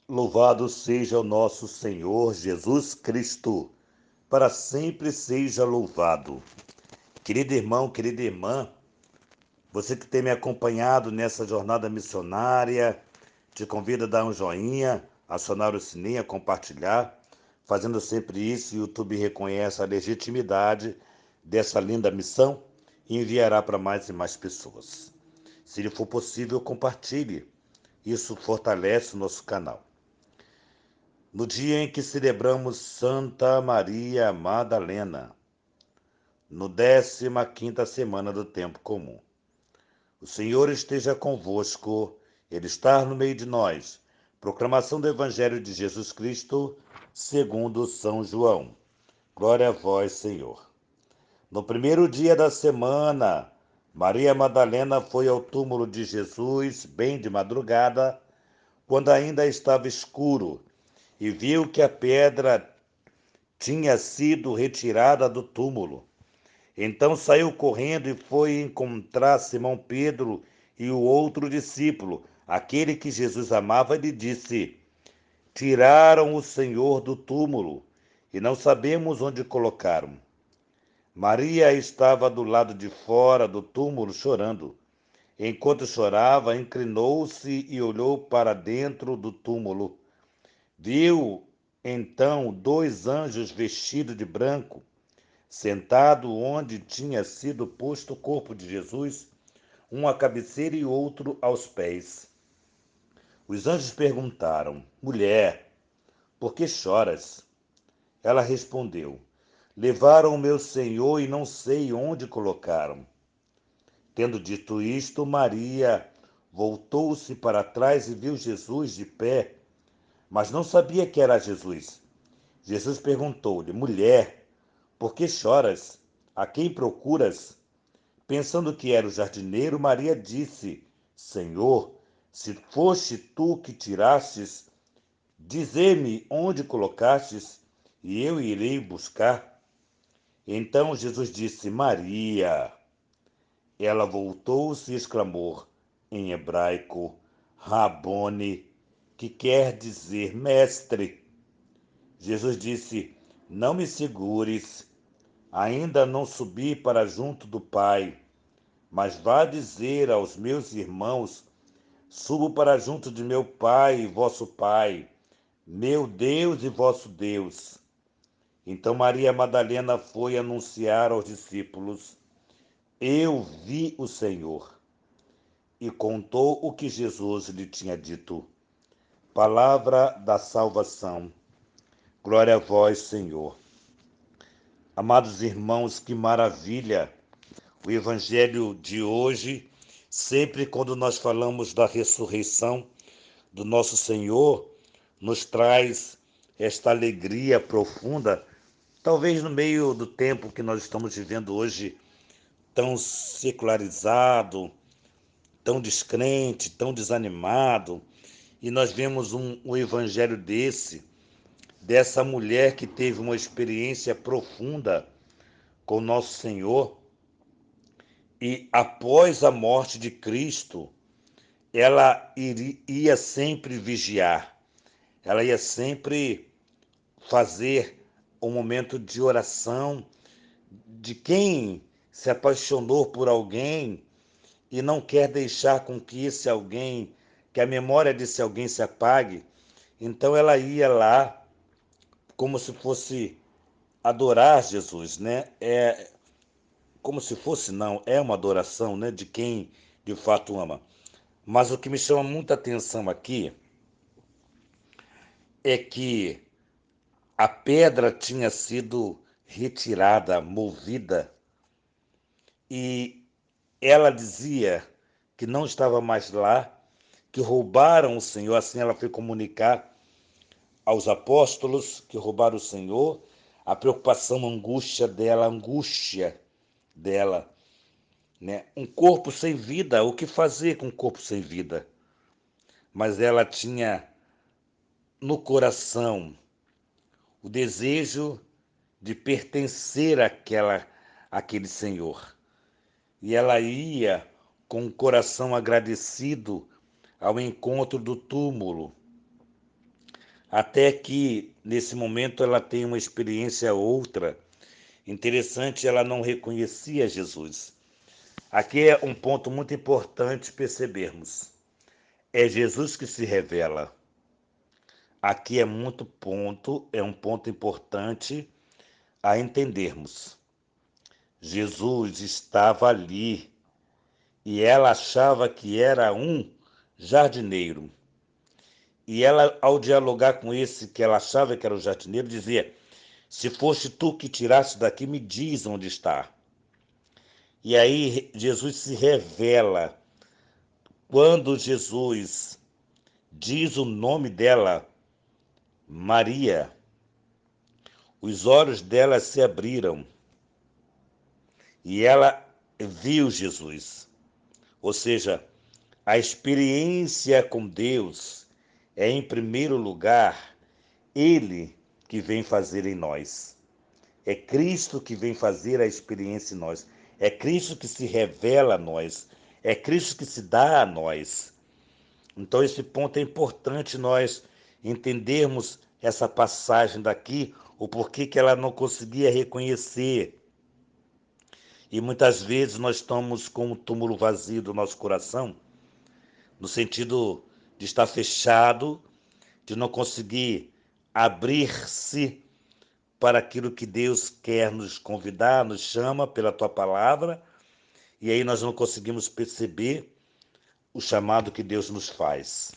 Louvado seja o nosso Senhor Jesus Cristo, para sempre seja louvado. Querido irmão, querida irmã, você que tem me acompanhado nessa jornada missionária, te convido a dar um joinha, acionar o sininho, a compartilhar. Fazendo sempre isso, o YouTube reconhece a legitimidade dessa linda missão e enviará para mais e mais pessoas. Se lhe for possível, compartilhe. Isso fortalece o nosso canal. No dia em que celebramos Santa Maria Madalena, no 15ª semana do tempo comum. O Senhor esteja convosco, Ele está no meio de nós. Proclamação do Evangelho de Jesus Cristo, segundo São João. Glória a vós, Senhor. No primeiro dia da semana, Maria Madalena foi ao túmulo de Jesus, bem de madrugada, quando ainda estava escuro, e viu que a pedra tinha sido retirada do túmulo. Então saiu correndo e foi encontrar Simão Pedro e o outro discípulo, aquele que Jesus amava, e lhe disse: Tiraram o Senhor do túmulo e não sabemos onde colocaram. Maria estava do lado de fora do túmulo chorando. Enquanto chorava, inclinou-se e olhou para dentro do túmulo. Viu então dois anjos vestidos de branco, sentado onde tinha sido posto o corpo de Jesus, um à cabeceira e outro aos pés. Os anjos perguntaram: Mulher, por que choras? Ela respondeu: Levaram o meu Senhor e não sei onde colocaram. Tendo dito isto, Maria voltou-se para trás e viu Jesus de pé, mas não sabia que era Jesus. Jesus perguntou-lhe: Mulher, por que choras? A quem procuras? Pensando que era o jardineiro, Maria disse: Senhor, se foste tu que tirastes, dize-me onde colocastes, e eu irei buscar. Então Jesus disse: Maria. Ela voltou-se e exclamou em hebraico: Rabone, que quer dizer mestre. Jesus disse: Não me segures, ainda não subi para junto do Pai, mas vá dizer aos meus irmãos: Subo para junto de meu Pai e vosso Pai, meu Deus e vosso Deus. Então Maria Madalena foi anunciar aos discípulos: Eu vi o Senhor, e contou o que Jesus lhe tinha dito. Palavra da salvação. Glória a vós, Senhor. Amados irmãos, que maravilha o Evangelho de hoje. Sempre quando nós falamos da ressurreição do nosso Senhor, nos traz esta alegria profunda, talvez no meio do tempo que nós estamos vivendo hoje, tão secularizado, tão descrente, tão desanimado, e nós vemos um evangelho dessa mulher que teve uma experiência profunda com nosso Senhor, e após a morte de Cristo, ela ia sempre vigiar, ela ia sempre fazer um momento de oração de quem se apaixonou por alguém e não quer deixar com que esse alguém, que a memória desse alguém se apague. Então ela ia lá como se fosse adorar Jesus, né? Como se fosse, não, é uma adoração, né, de quem de fato ama. Mas o que me chama muita atenção aqui é que a pedra tinha sido retirada, movida, e ela dizia que não estava mais lá, que roubaram o Senhor. Assim ela foi comunicar aos apóstolos que roubaram o Senhor, a preocupação, a angústia dela, né? Um corpo sem vida, o que fazer com um corpo sem vida? Mas ela tinha no coração o desejo de pertencer àquele Senhor. E ela ia com o coração agradecido ao encontro do túmulo. até que nesse momento ela tem uma experiência outra. Interessante, ela não reconhecia Jesus. Aqui é um ponto muito importante percebermos. É Jesus que se revela. Aqui é um ponto importante a entendermos. Jesus estava ali e ela achava que era um jardineiro. E ela, ao dialogar com esse que ela achava que era o jardineiro, dizia: se foste tu que tiraste daqui, me diz onde está. E aí Jesus se revela. Quando Jesus diz o nome dela, Maria, os olhos dela se abriram e ela viu Jesus. Ou seja, a experiência com Deus é, em primeiro lugar, Ele que vem fazer em nós. É Cristo que vem fazer a experiência em nós. É Cristo que se revela a nós. É Cristo que se dá a nós. Então, esse ponto é importante nós entendermos essa passagem daqui, o porquê que ela não conseguia reconhecer. E muitas vezes nós estamos com um túmulo vazio do nosso coração, no sentido de estar fechado, de não conseguir abrir-se para aquilo que Deus quer nos convidar, nos chama pela tua palavra, e aí nós não conseguimos perceber o chamado que Deus nos faz.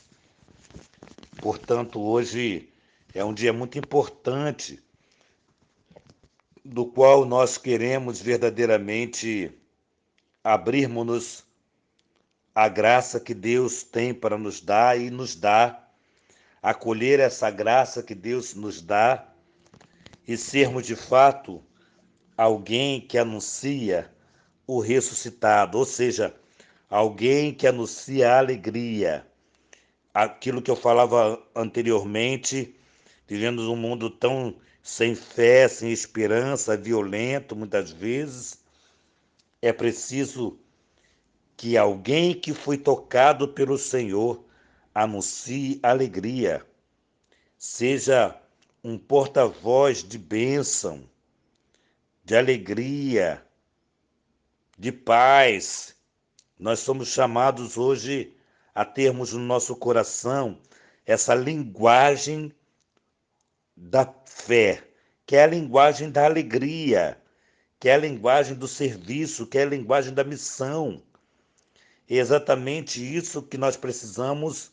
Portanto, hoje é um dia muito importante, do qual nós queremos verdadeiramente abrirmos-nos à graça que Deus tem para nos dar e nos dá, acolher essa graça que Deus nos dá e sermos de fato alguém que anuncia o ressuscitado, ou seja, alguém que anuncia a alegria. Aquilo que eu falava anteriormente, vivendo num mundo tão sem fé, sem esperança, violento muitas vezes, é preciso que alguém que foi tocado pelo Senhor anuncie alegria, seja um porta-voz de bênção, de alegria, de paz. Nós somos chamados hoje a termos no nosso coração essa linguagem da fé, que é a linguagem da alegria, que é a linguagem do serviço, que é a linguagem da missão. É exatamente isso que nós precisamos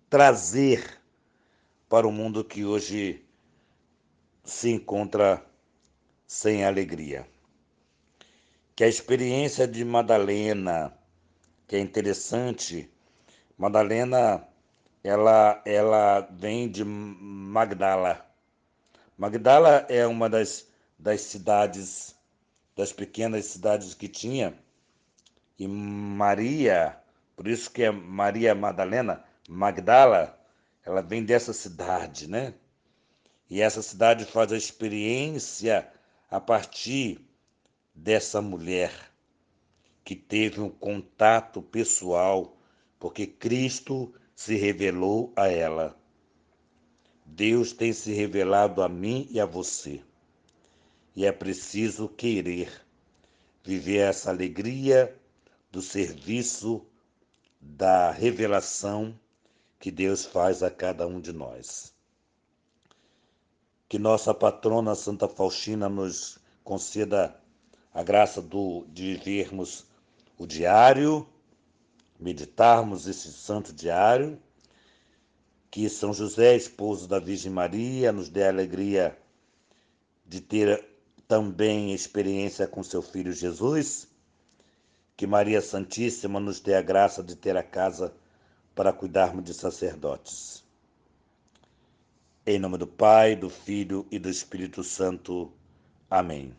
trazer para o mundo que hoje se encontra sem alegria. Que a experiência de Madalena, que é interessante, Madalena, ela vem de Magdala. Magdala é uma das cidades, das pequenas cidades que tinha, e Maria, por isso que é Maria Madalena, Magdala, ela vem dessa cidade, né? E essa cidade faz a experiência a partir dessa mulher que teve um contato pessoal, porque Cristo se revelou a ela. Deus tem se revelado a mim e a você. E é preciso querer viver essa alegria do serviço, da revelação que Deus faz a cada um de nós. Que nossa patrona Santa Faustina nos conceda a graça de vivermos o diário, meditarmos esse santo diário, que São José, esposo da Virgem Maria, nos dê a alegria de ter também experiência com seu filho Jesus, que Maria Santíssima nos dê a graça de ter a casa para cuidarmos de sacerdotes. Em nome do Pai, do Filho e do Espírito Santo. Amém.